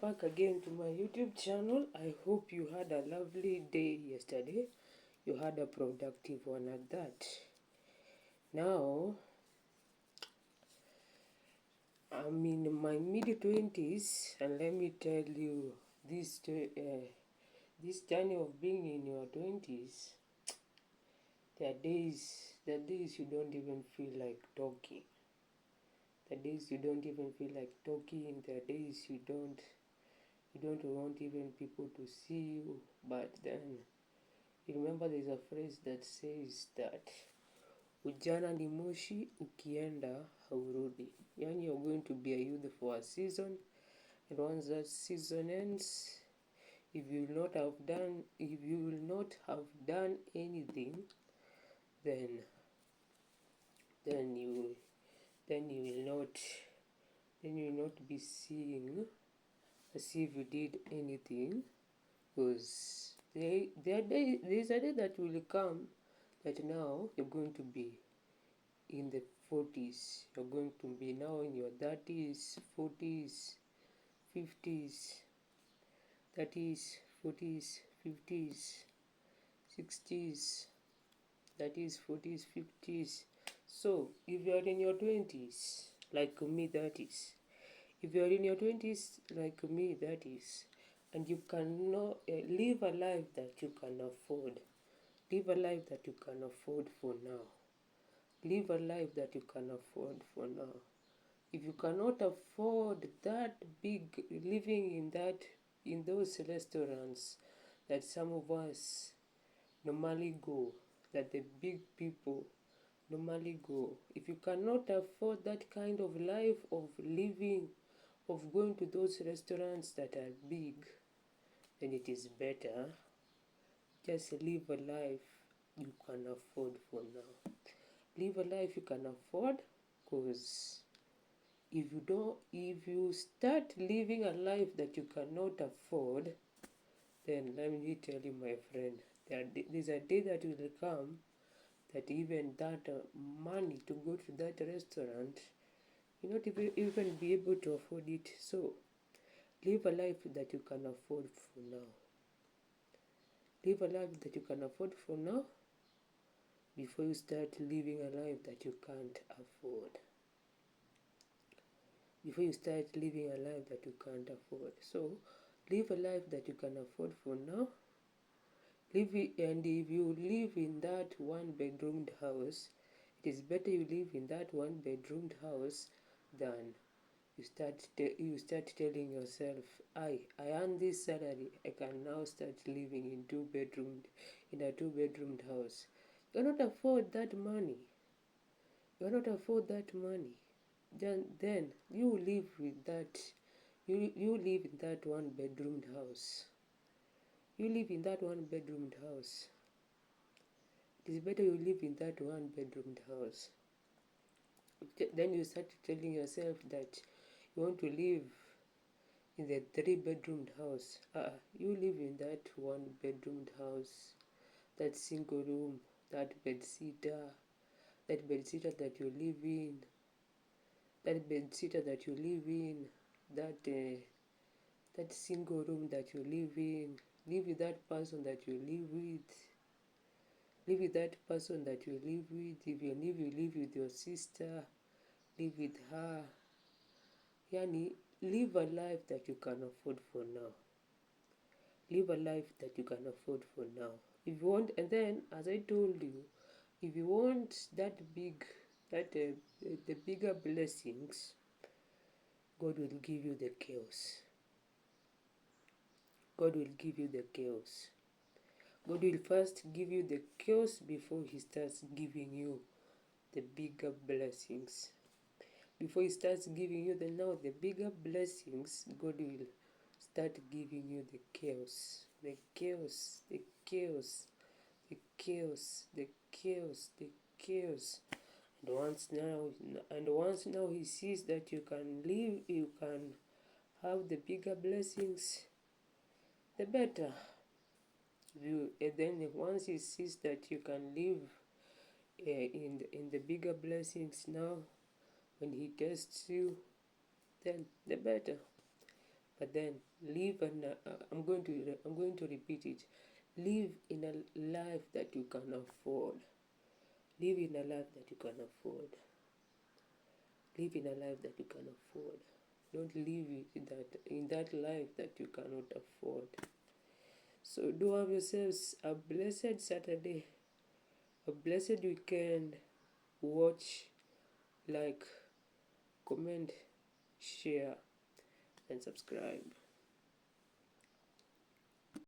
back again to my YouTube channel. I hope you had a lovely day yesterday. You had a productive one at that. Now, I'm in my mid-20s, and let me tell you, this journey of being in your 20s, there are days you don't even feel like talking. There are days you don't even feel like talking. There are days you don't want even people to see you. But then you remember there's a phrase that says that ujana ni moshi, ukienda haurudi. Yani you're going to be a youth for a season, and once that season ends, if you will not have done anything, then you will not be seen as if you did anything, because there's a day that will come that now you're going to be in the 40s, you're going to be now in your 30s, 40s, 50s, 30s, 40s, 50s, 60s, 30s, 40s, 50s. So if you're in your 20s, like me, that is, if you're in your 20s, like me, that is, and you cannot live a life that you can afford, live a life that you can afford for now. Live a life that you can afford for now. If you cannot afford that big living in those restaurants that some of us normally go, that the big people normally go, if you cannot afford that kind of life of living, of going to those restaurants that are big, then it is better just live a life you can afford for now. Live a life you can afford, because if you start living a life that you cannot afford, then let me tell you, my friend, there's a day that will come that even that money to go to that restaurant, you not even be able to afford it. So live a life that you can afford for now. Live a life that you can afford for now before you start living a life that you can't afford. Before you start living a life that you can't afford. So live a life that you can afford for now. And if you live in that one-bedroomed house, it is better you live in that one-bedroomed house than you start telling yourself, I earn this salary, I can now start living in a two-bedroomed house. You cannot afford that money. You cannot afford that money. Then you live with that. You live in that one-bedroomed house. You live in that one-bedroomed house. It is better you live in that one-bedroomed house. Then you start telling yourself that you want to live in the three-bedroomed house. You live in that one-bedroomed house, that single room, that bed-sitter that you live in, that single room that you live in. Live with that person that you live with. Live with that person that you live with. If you live with your sister, live with her. Yani, live a life that you can afford for now. Live a life that you can afford for now. If you want, and then, as I told you, if you want the bigger blessings, God will give you the chaos. God will give you the chaos. God will first give you the chaos before He starts giving you the bigger blessings. Before He starts giving you the bigger blessings, God will start giving you the chaos. The chaos, the chaos, the chaos, the chaos, the chaos. And once now He sees that you can have the bigger blessings, the better. And then once He sees that you can live in the bigger blessings now, when He tests you, then the better. But then live I'm going to repeat it. Live in a life that you can afford. Live in a life that you can afford. Live in a life that you can afford. Don't live in that life that you cannot afford. So do have yourselves a blessed Saturday, a blessed weekend. Watch, like, comment, share, and subscribe.